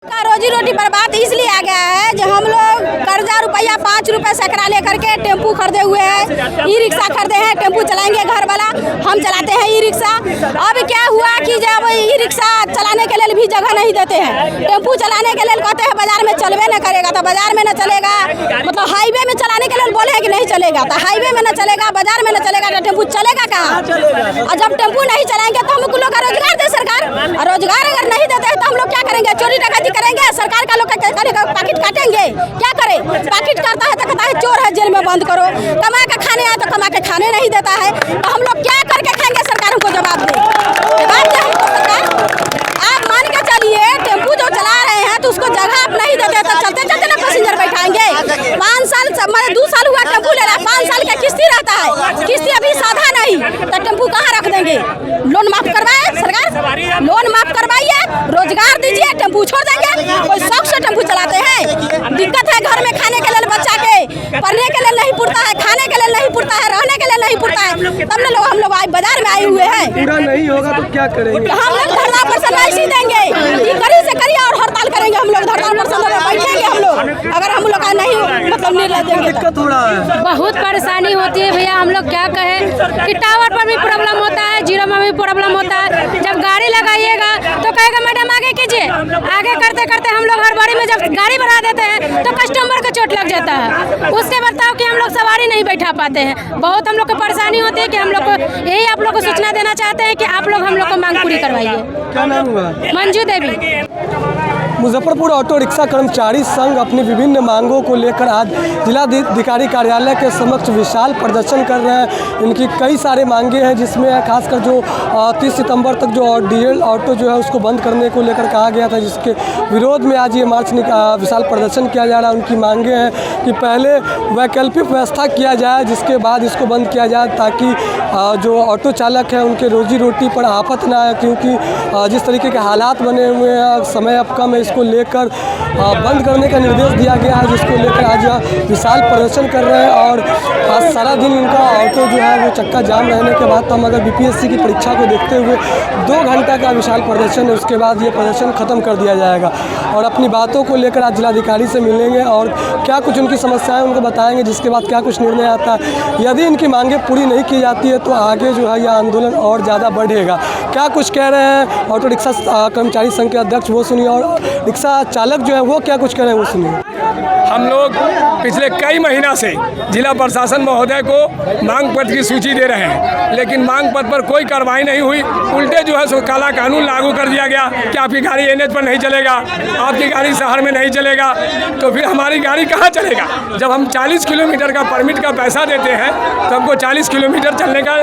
रोजी रोटी बर्बाद इसलिए आ गया है जो हम लोग कर्जा रुपया 5 रुपए सैकड़ा लेकर के टेम्पू खरीदे हुए हैं, ई रिक्शा खरीदे हैं, टेम्पू चलाएंगे घर वाला, हम चलाते हैं ई रिक्शा। अब क्या हुआ कि जब ई रिक्शा चलाने के लिए भी जगह नहीं देते हैं, टेम्पू चलाने के लिए कहते हैं बाजार में चलवे न करेगा, तो बाजार में न चलेगा, मतलब हाईवे में चलाने के लिए बोले हैं कि नहीं चलेगा, तो हाईवे में न चलेगा, बाजार में न चलेगा, तो टेम्पू चलेगा कहाँ? और जब टेम्पू नहीं चलाएंगे तो हम लोग का रोजगार दे सरकार, और रोजगार अगर नहीं देते हैं तो हम लोग क्या करेंगे? चोरी डकैती करेंगे, सरकार का लोग पैकेट काटेंगे, क्या करे? पैकेट करता है तो कहता है चोर है, जेल में बंद करो, कमा के खाने आए तो कमा के खाने नहीं देता है, तो हम लोग क्या करके खाएंगे? सरकार हमको जवाब दे, जवाब दे हमको सरकार। आप मान के चलिए टेम्पू जो चला रहे हैं तो उसको जगह आप नहीं देते तो चलते चलते ना पैसेंजर बैठाएंगे। 5 साल मतलब 2 साल हुआ टेम्पू ले रहा, 5 साल का किस्ती रहता है, किस्ती अभी साधा नहीं, तो टेम्पू कहाँ रख देंगे? लोन माफ करवाए सरकार, लोन माफ करवाइए, रोजगार दीजिए, टेम्पू छोड़ देंगे। कोई शौक से टेम्पू चलाते हैं, दिक्कत है घर में खाने के लिए, बच्चा के पढ़ने के लिए नहीं पुरता है, खाने के लिए नहीं पुरता है, रहने के लिए नहीं पुरता है, तब ना हम लोग बाजार में आए हुए हैं। पूरा नहीं होगा तो क्या करेंगे? हम लोग धरना प्रदर्शन ऐसे देंगे, करी से करिए और हड़ताल करेंगे, हम लोग धरना प्रदर्शन में बैठेंगे हम लोग, अगर हम लोग का नहीं मतलब निर्णय देंगे। दिक्कत हो रहा है, बहुत परेशानी होती है भैया, हम लोग क्या कहें कि टावर पर भी प्रॉब्लम होता है, जीरो में भी प्रॉब्लम होता है। जब गाड़ी लगाइएगा तो कहेगा मैडम आगे कीजिए, आगे करते करते हम लोग हर बारी में जब गाड़ी बढ़ा देते हैं तो कस्टमर को चोट लग जाता है, उसके बताओ कि हम लोग सवारी नहीं बैठा पाते हैं। बहुत हम लोग को परेशानी होती है कि हम लोग को यही आप लोग को सूचना देना चाहते हैं कि आप लोग हम लोग को मांग पूरी करवाइए। क्या नाम हुआ? मंजू देवी। मुजफ्फरपुर ऑटो रिक्शा कर्मचारी संघ अपनी विभिन्न मांगों को लेकर आज जिलाधिकारी कार्यालय के समक्ष विशाल प्रदर्शन कर रहे हैं। इनकी कई सारे मांगे हैं, जिसमें खासकर जो 30 सितंबर तक जो डीएल ऑटो जो है उसको बंद करने को लेकर कहा गया था, जिसके विरोध में आज ये मार्च विशाल प्रदर्शन किया जा रहा है। उनकी मांगे हैं कि पहले वैकल्पिक व्यवस्था किया जाए, जिसके बाद इसको बंद किया जाए, ताकि जो ऑटो चालक है उनके रोजी रोटी पर आफत ना आए, क्योंकि जिस तरीके के हालात बने हुए हैं, समय अब कम है, इसको लेकर बंद करने का निर्देश दिया गया है, जिसको लेकर आज विशाल प्रदर्शन कर रहे हैं। और आज सारा दिन इनका ऑटो जो है वो चक्का जाम रहने के बाद, तो हम अगर बीपीएससी की परीक्षा को देखते हुए 2 घंटा का विशाल प्रदर्शन है, उसके बाद ये प्रदर्शन खत्म कर दिया जाएगा। और अपनी बातों को लेकर आज जिलाधिकारी से मिलेंगे और क्या कुछ उनकी समस्याएं उनको बताएंगे, जिसके बाद क्या कुछ निर्णय आता है। यदि इनकी मांगें पूरी नहीं की जाती है तो आगे जो है यह आंदोलन और ज़्यादा बढ़ेगा। क्या कुछ कह रहे हैं ऑटो रिक्शा कर्मचारी संघ के अध्यक्ष, वो सुनिए, और रिक्शा चालक जो है वो क्या कुछ कह रहे हैं वो सुनिए। हम लोग पिछले कई महीना से जिला प्रशासन महोदय को मांग पत्र की सूची दे रहे हैं, लेकिन मांग पत्र पर कोई कार्रवाई नहीं हुई। उल्टे जो है सो काला कानून लागू कर दिया गया कि आपकी गाड़ी एनएच पर नहीं चलेगा, आपकी गाड़ी शहर में नहीं चलेगा, तो फिर हमारी गाड़ी कहाँ चलेगा? जब हम 40 किलोमीटर का परमिट का पैसा देते हैं तो हमको 40 किलोमीटर चलने का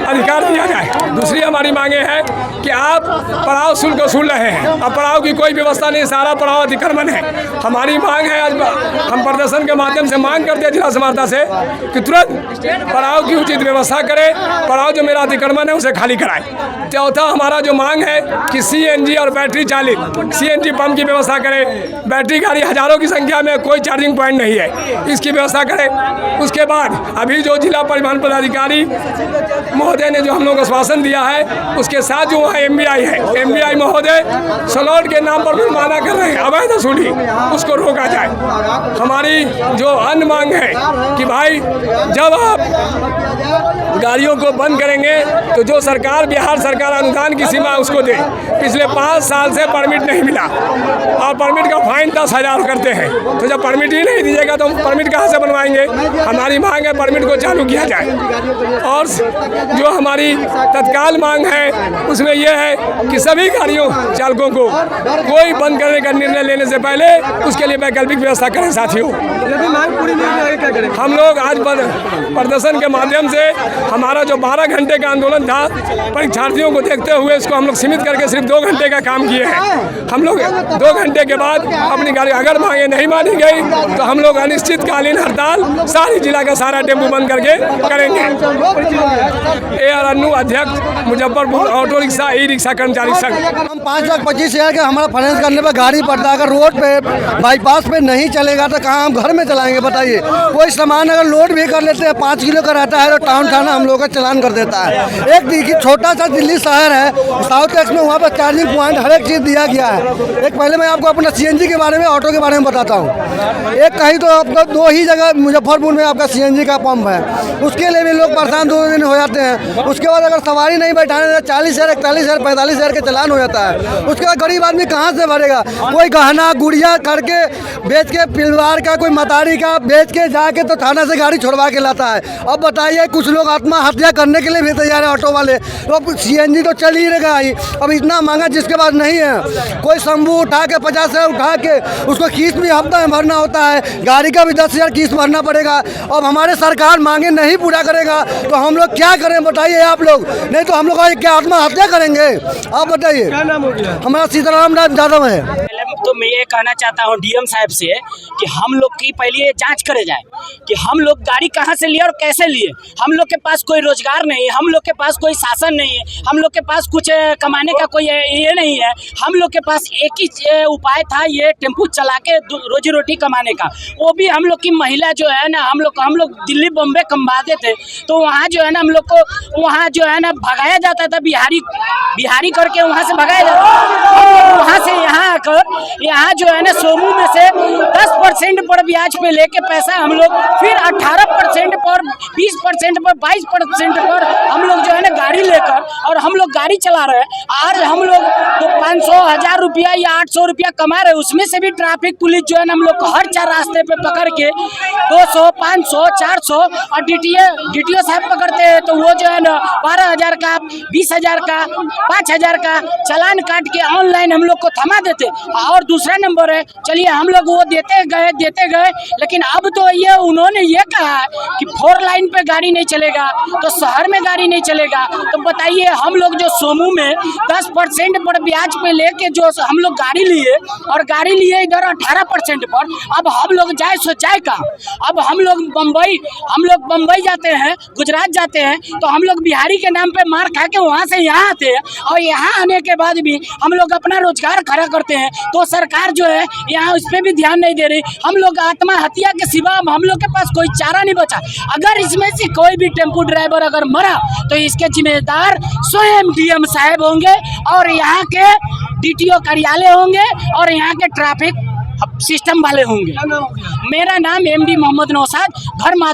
अधिकार दिया जाए। दूसरी हमारी मांगे हैं कि आप पड़ाव शुल्क वसूल रहे हैं, अब पड़ाव की कोई व्यवस्था नहीं, सारा पड़ाव अतिक्रमण है। हमारी मांग है, आज हम प्रदर्शन के माध्यम से मांग करते हैं जिला समाहर्ता से कि तुरंत पड़ाव की उचित व्यवस्था करें, पड़ाव जो मेरा अतिक्रमण है उसे खाली कराएं। चौथा हमारा जो मांग है कि सीएनजी और बैटरी चालित सीएनजी पंप की व्यवस्था करें। बैटरी गाड़ी हजारों की संख्या में, कोई चार्जिंग पॉइंट नहीं है, इसकी व्यवस्था करें। उसके बाद अभी जो जिला परिवहन पदाधिकारी महोदय ने जो हम लोग को आश्वासन दिया है, उसके साथ जो वहाँ एमबीआई है, एमबीआई महोदय सलौट के नाम पर जुर्माना कर रहे हैं, अवैध वसूली, उसको रोका जाए। हमारी जो अन्य मांग है कि भाई जब आप गाड़ियों को बंद करेंगे तो जो सरकार, बिहार सरकार अनुदान की सीमा उसको दे। पिछले 5 साल से परमिट नहीं मिला और परमिट का फाइन 10,000 करते हैं, तो जब परमिट ही नहीं दीजिएगा तो हम परमिट कहाँ से बनवाएंगे? हमारी मांग है परमिट को चालू किया जाए। और जो हमारी तत्काल मांग है उसमें यह है कि सभी गाड़ियों चालकों को कोई बंद करने का निर्णय लेने से पहले उसके लिए वैकल्पिक व्यवस्था करें। साथियों, यदि मांग पूरी नहीं होगी क्या करें? हम लोग आज प्रदर्शन के माध्यम से हमारा जो 12 घंटे का आंदोलन था, परीक्षार्थियों को देखते हुए इसको हम लोग सीमित करके सिर्फ 2 घंटे का काम किए हैं। हम लोग 2 घंटे के बाद अपनी गाड़ी अगर मांगे नहीं मानी गई तो हम लोग अनिश्चितकालीन हड़ताल सारी जिला का सारा टेम्पू बंद करके करेंगे। AR अन्नू, अध्यक्ष Muzaffarpur auto rickshaw e rickshaw कर्मचारी संघ। हम 5,25,000 का हमारा फाइनेंस करने पर गाड़ी पड़ता है, अगर रोड पे बाईपास पे नहीं चलेगा तो कहाँ हम घर में चलाएंगे बताइए? कोई सामान अगर लोड भी कर लेते हैं 5 किलो का रहता है तो टाउन थाना हम लोग का चलान कर देता है। एक देखिए छोटा सा दिल्ली शहर है, साउथ एक्स में वहाँ पर चार्जिंग पॉइंट हर एक चीज़ दिया गया है। एक पहले मैं आपको अपना CNG के बारे में, ऑटो के बारे में बताता हूँ। एक कहीं तो आपका 2 ही जगह मुजफ्फरपुर में आपका CNG का पंप है, उसके लिए भी लोग परेशान 2 दिन हो जाते हैं। उसके बाद अगर सवारी नहीं बैठाने 40,000, 41,000, 45,000 के चालान हो जाता है। उसके बाद गरीब आदमी कहाँ से भरेगा? कोई गहना गुड़िया करके बेच के, परिवार का कोई मतारी का बेच के जाके तो थाना से गाड़ी छोड़वा के लाता है। अब बताइए, कुछ लोग आत्महत्या करने के लिए भी तैयार है ऑटो वाले। तो अब CNG तो चल ही रहेगा ही। अब इतना महंगा जिसके पास नहीं है, कोई शंभू उठा के 50,000 उठा के उसको किस्त भी हफ्ता में भरना होता है, गाड़ी का भी 10,000 किस्त भरना पड़ेगा। अब हमारे सरकार मांगे नहीं पूरा करेगा तो हम लोग क्या करें बताइए आप लोग? नहीं तो हम लोग क्या आत्महत्या करेंगे? आप बताइए। क्या नाम हो गया? हमारा सीताराम यादव है। तो मैं ये कहना चाहता हूँ DM साहब से कि हम लोग की पहले ये जांच करे जाए कि हम लोग गाड़ी कहाँ से लिए और कैसे लिए। हम लोग के पास कोई रोजगार नहीं है, हम लोग के पास कोई शासन नहीं है, हम लोग के पास कुछ कमाने का कोई ये नहीं है। हम लोग के पास एक ही उपाय था, ये टेम्पू चला के रोजी रोटी कमाने का। वो भी हम लोग की महिला जो है ना, हम लोग दिल्ली बम्बे कमाते थे, तो वहाँ जो है ना हम लोग को वहाँ जो है ना भगाया जाता था, बिहारी करके वहाँ से भगाया जाता था। वहाँ से यहाँ आकर यहाँ जो है ना सोमू में से 10% पर ब्याज पे लेके पैसा हम लोग फिर 18% पर, 20% पर, 22% पर हम लोग जो है ना गाड़ी लेकर और हम लोग गाड़ी चला रहे हैं। आज हम लोग तो 500, 1000 रुपया या 800 रुपया कमा रहे हैं। उसमें से भी ट्रैफिक पुलिस जो है ना हम लोग को हर 4 रास्ते पे पकड़ के 200, 500, 400 और DTO साहब पकड़ते हैं तो वो जो है ना 12,000 का, 20,000 का, 5,000 का चालान काट के ऑनलाइन हम लोग को थमा देते। और दूसरा नंबर है, चलिए हम लोग वो देते गए, लेकिन अब तो ये उन्होंने ये कहा है कि 4 लाइन पे गाड़ी नहीं चलेगा तो शहर में गाड़ी नहीं चलेगा। तो बताइए, हम लोग जो सोमू में 10% पर ब्याज पे लेके जो हम लोग गाड़ी लिए और गाड़ी लिए इधर 18% पर, अब हम लोग जाए कहाँ? अब हम लोग बम्बई जाते हैं, गुजरात जाते हैं, तो हम लोग बिहारी के नाम पे मार खा के वहाँ से यहाँ आते हैं और यहाँ आने के बाद भी हम लोग अपना रोजगार खड़ा करते हैं। तो सरकार जो है यहाँ उस पर भी ध्यान नहीं दे रही। हम लोग आत्महत्या के सिवा हम लोग के पास कोई चारा नहीं बचा। अगर इसमें से कोई भी टेम्पू ड्राइवर अगर मरा तो इसके जिम्मेदार स्वयं DM साहब होंगे और यहाँ के DTO कार्यालय होंगे और यहाँ के ट्रैफिक सिस्टम वाले होंगे। मेरा नाम MD मोहम्मद नौशाद, घर